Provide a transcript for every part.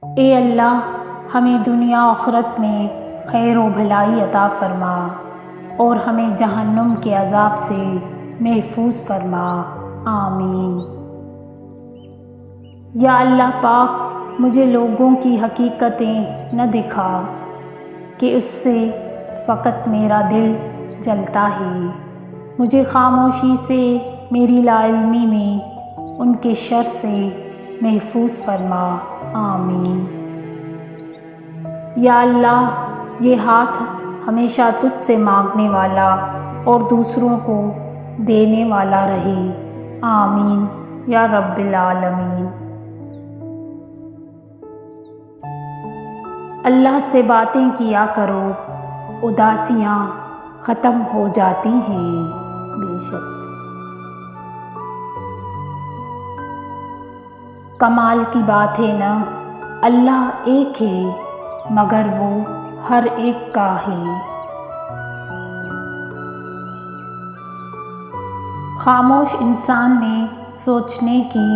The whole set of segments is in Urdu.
اے اللہ ہمیں دنیا آخرت میں خیر و بھلائی عطا فرما اور ہمیں جہنم کے عذاب سے محفوظ فرما، آمین۔ یا اللہ پاک مجھے لوگوں کی حقیقتیں نہ دکھا کہ اس سے فقط میرا دل جلتا ہے، مجھے خاموشی سے میری لا علمی میں ان کے شر سے محفوظ فرما، آمین۔ یا اللہ یہ ہاتھ ہمیشہ تجھ سے مانگنے والا اور دوسروں کو دینے والا رہے، آمین یا رب العالمین۔ اللہ سے باتیں کیا کرو، اداسیاں ختم ہو جاتی ہیں، بے شک۔ کمال کی بات ہے نا، اللہ ایک ہے مگر وہ ہر ایک کا ہے۔ خاموش انسان میں سوچنے کی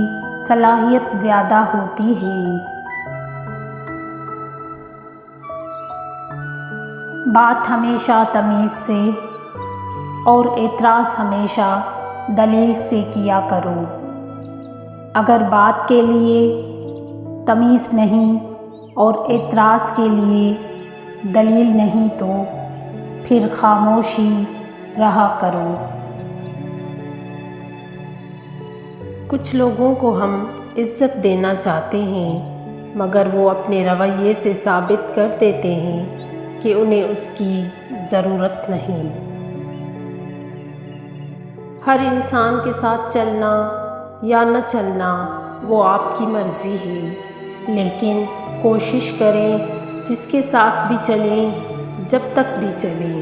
صلاحیت زیادہ ہوتی ہے، بات ہمیشہ تمیز سے اور اعتراض ہمیشہ دلیل سے کیا کرو۔ اگر بات کے لیے تمیز نہیں اور اعتراض کے لیے دلیل نہیں تو پھر خاموشی رہا کرو۔ کچھ لوگوں کو ہم عزت دینا چاہتے ہیں مگر وہ اپنے رویے سے ثابت کر دیتے ہیں کہ انہیں اس کی ضرورت نہیں۔ ہر انسان کے ساتھ چلنا یا نہ چلنا وہ آپ کی مرضی ہے، لیکن کوشش کریں جس کے ساتھ بھی چلیں، جب تک بھی چلیں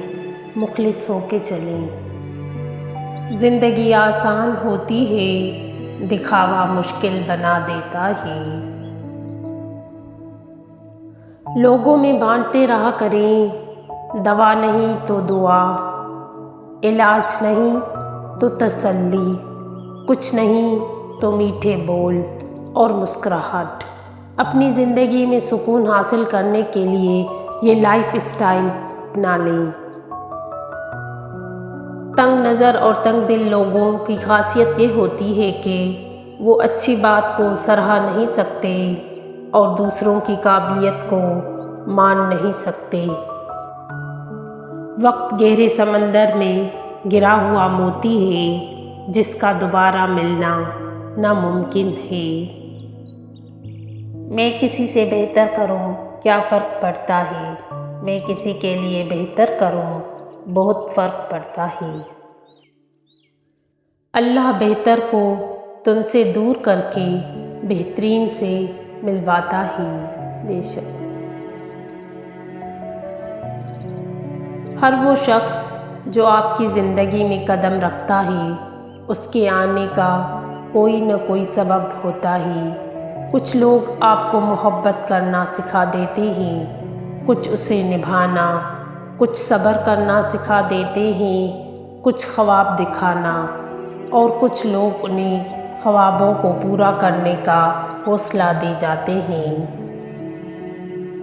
مخلص ہو کے چلیں۔ زندگی آسان ہوتی ہے، دکھاوا مشکل بنا دیتا ہے۔ لوگوں میں بانٹتے رہا کریں، دوا نہیں تو دعا، علاج نہیں تو تسلی، کچھ نہیں تو میٹھے بول اور مسکراہٹ۔ اپنی زندگی میں سکون حاصل کرنے کے لیے یہ لائف اسٹائل اپنا لیں۔ تنگ نظر اور تنگ دل لوگوں کی خاصیت یہ ہوتی ہے کہ وہ اچھی بات کو سراہ نہیں سکتے اور دوسروں کی قابلیت کو مان نہیں سکتے۔ وقت گہرے سمندر میں گرا ہوا موتی ہے جس کا دوبارہ ملنا ناممکن ہے۔ میں کسی سے بہتر کروں کیا فرق پڑتا ہے، میں کسی کے لیے بہتر کروں بہت فرق پڑتا ہے۔ اللہ بہتر کو تم سے دور کر کے بہترین سے ملواتا ہے، بے شک۔ ہر وہ شخص جو آپ کی زندگی میں قدم رکھتا ہے اس کے آنے کا کوئی نہ کوئی سبب ہوتا ہے۔ کچھ لوگ آپ کو محبت کرنا سکھا دیتے ہیں، کچھ اسے نبھانا، کچھ صبر کرنا سکھا دیتے ہیں، کچھ خواب دکھانا، اور کچھ لوگ انہیں خوابوں کو پورا کرنے کا حوصلہ دے جاتے ہیں۔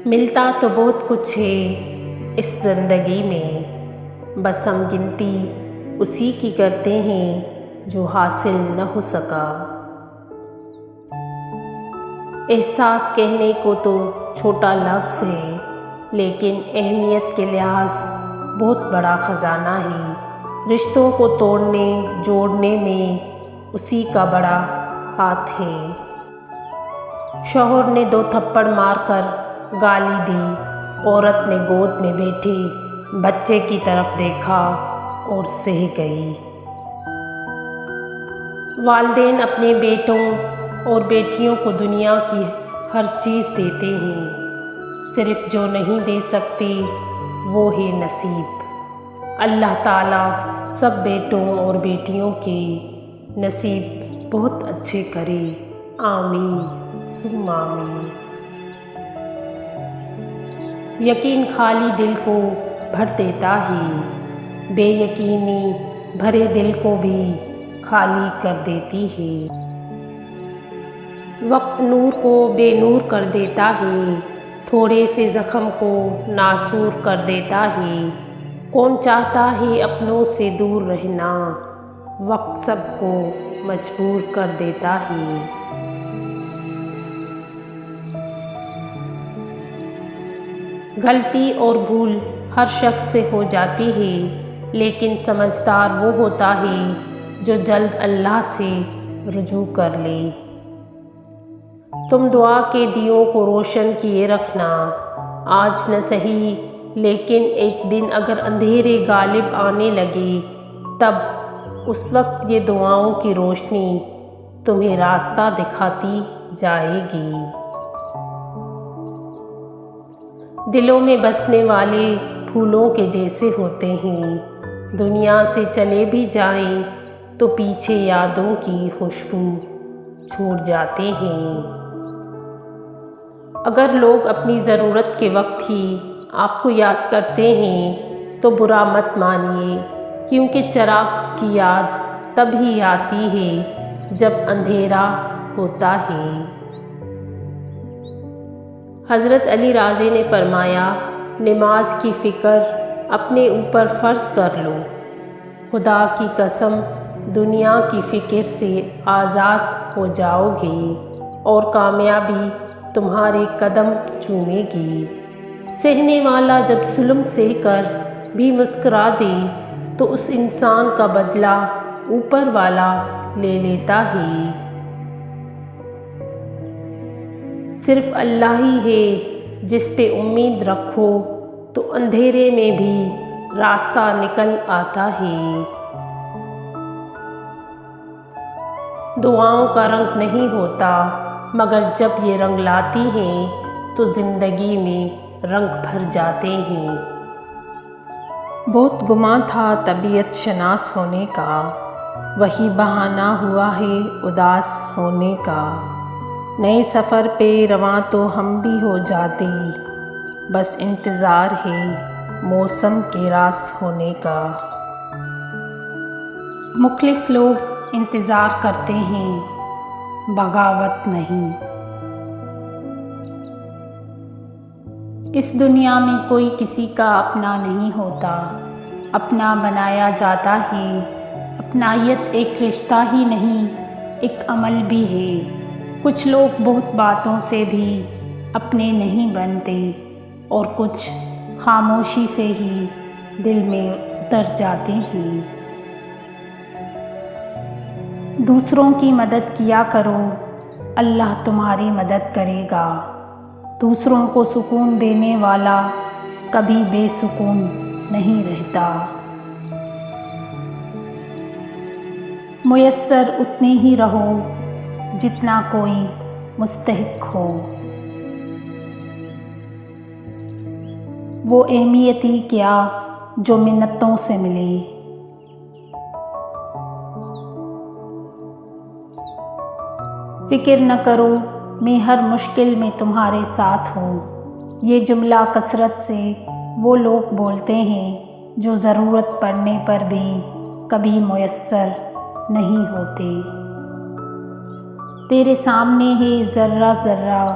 ملتا تو بہت کچھ ہے اس زندگی میں، بس ہم گنتی اسی کی کرتے ہیں جو حاصل نہ ہو سکا۔ احساس کہنے کو تو چھوٹا لفظ ہے لیکن اہمیت کے لحاظ بہت بڑا خزانہ ہے۔ رشتوں کو توڑنے جوڑنے میں اسی کا بڑا ہاتھ ہے۔ شوہر نے 2 تھپڑ مار کر گالی دی، عورت نے گود میں بیٹھے بچے کی طرف دیکھا اور سہ گئی۔ والدین اپنے بیٹوں اور بیٹیوں کو دنیا کی ہر چیز دیتے ہیں، صرف جو نہیں دے سکتے وہ ہے نصیب۔ اللہ تعالیٰ سب بیٹوں اور بیٹیوں کے نصیب بہت اچھے کرے، آمین ثم آمین۔ یقین خالی دل کو بھر دیتا ہے، بے یقینی بھرے دل کو بھی خالی کر دیتی ہے۔ وقت نور کو بے نور کر دیتا ہے، تھوڑے سے زخم کو ناسور کر دیتا ہے۔ کون چاہتا ہے اپنوں سے دور رہنا، وقت سب کو مجبور کر دیتا ہے۔ غلطی اور بھول ہر شخص سے ہو جاتی ہے، لیکن سمجھدار وہ ہوتا ہے جو جلد اللہ سے رجوع کر لے۔ تم دعا کے دیوں کو روشن کیے رکھنا، آج نہ سہی لیکن ایک دن اگر اندھیرے غالب آنے لگے، تب اس وقت یہ دعاؤں کی روشنی تمہیں راستہ دکھاتی جائے گی۔ دلوں میں بسنے والے پھولوں کے جیسے ہوتے ہیں، دنیا سے چلے بھی جائیں تو پیچھے یادوں کی خوشبو چھوڑ جاتے ہیں۔ اگر لوگ اپنی ضرورت کے وقت ہی آپ کو یاد کرتے ہیں تو برا مت مانیے، کیونکہ چراغ کی یاد تب ہی آتی ہے جب اندھیرا ہوتا ہے۔ حضرت علی راضی نے فرمایا، نماز کی فکر اپنے اوپر فرض کر لو، خدا کی قسم دنیا کی فکر سے آزاد ہو جاؤ گے اور کامیابی تمہارے قدم چومے گی۔ سہنے والا جب ظلم سہ کر بھی مسکرا دے تو اس انسان کا بدلہ اوپر والا لے لیتا ہے۔ صرف اللہ ہی ہے جس پہ امید رکھو تو اندھیرے میں بھی راستہ نکل آتا ہے۔ دعاؤں کا رنگ نہیں ہوتا، مگر جب یہ رنگ لاتی ہیں تو زندگی میں رنگ بھر جاتے ہیں۔ بہت گمان تھا طبیعت شناس ہونے کا، وہی بہانہ ہوا ہے اداس ہونے کا۔ نئے سفر پہ رواں تو ہم بھی ہو جاتے، بس انتظار ہے موسم کے راس ہونے کا۔ مخلص لوگ انتظار کرتے ہیں، بغاوت نہیں۔ اس دنیا میں کوئی کسی کا اپنا نہیں ہوتا، اپنا بنایا جاتا ہے۔ اپنائیت ایک رشتہ ہی نہیں، ایک عمل بھی ہے۔ کچھ لوگ بہت باتوں سے بھی اپنے نہیں بنتے اور کچھ خاموشی سے ہی دل میں اتر جاتے ہیں۔ دوسروں کی مدد کیا کرو، اللہ تمہاری مدد کرے گا۔ دوسروں کو سکون دینے والا کبھی بے سکون نہیں رہتا۔ میسر اتنے ہی رہو جتنا کوئی مستحق ہو، وہ اہمیت ہی کیا جو منتوں سے ملے۔ فکر نہ کرو میں ہر مشکل میں تمہارے ساتھ ہوں، یہ جملہ کثرت سے وہ لوگ بولتے ہیں جو ضرورت پڑنے پر بھی کبھی میسر نہیں ہوتے۔ تیرے سامنے ہے ذرہ ذرہ،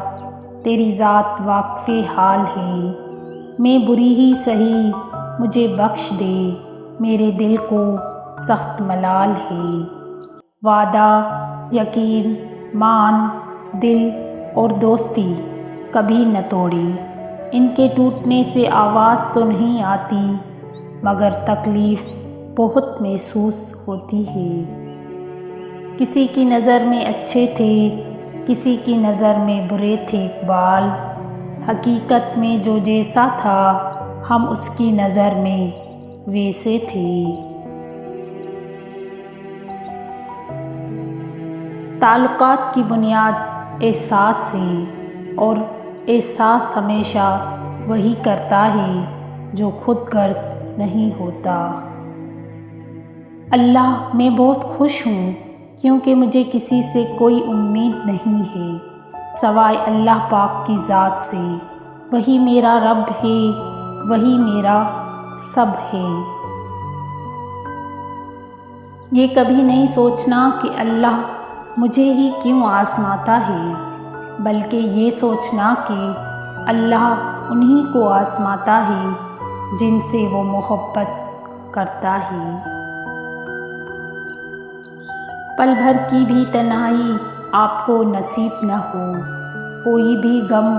تیری ذات واقف حال ہے۔ میں بری ہی سہی مجھے بخش دے، میرے دل کو سخت ملال ہے۔ وعدہ، یقین، مان، دل اور دوستی کبھی نہ توڑی، ان کے ٹوٹنے سے آواز تو نہیں آتی مگر تکلیف بہت محسوس ہوتی ہے۔ کسی کی نظر میں اچھے تھے، کسی کی نظر میں برے تھے اقبال، حقیقت میں جو جیسا تھا ہم اس کی نظر میں ویسے تھے۔ تعلقات کی بنیاد احساس ہے اور احساس ہمیشہ وہی کرتا ہے جو خود غرض نہیں ہوتا۔ اللہ میں بہت خوش ہوں کیونکہ مجھے کسی سے کوئی امید نہیں ہے سوائے اللہ پاک کی ذات سے، وہی میرا رب ہے، وہی میرا سب ہے۔ یہ کبھی نہیں سوچنا کہ اللہ مجھے ہی کیوں آزماتا ہے۔ بلکہ یہ سوچنا کہ اللہ انہی کو آزماتا ہے جن سے وہ محبت کرتا ہے۔ پل بھر کی بھی تنہائی آپ کو نصیب نہ ہو، کوئی بھی غم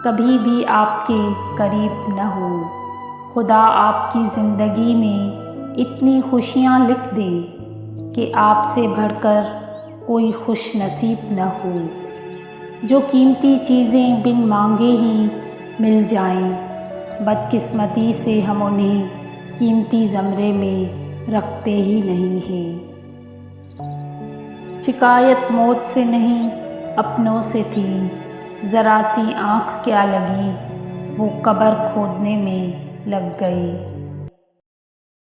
کبھی بھی آپ کے قریب نہ ہو۔ خدا آپ کی زندگی میں اتنی خوشیاں لکھ دے کہ آپ سے بڑھ کر کوئی خوش نصیب نہ ہو۔ جو قیمتی چیزیں بن مانگے ہی مل جائیں، بدقسمتی سے ہم انہیں قیمتی زمرے میں رکھتے ہی نہیں ہیں۔ شکایت موت سے نہیں اپنوں سے تھی، ذرا سی آنکھ کیا لگی وہ قبر کھودنے میں لگ گئی۔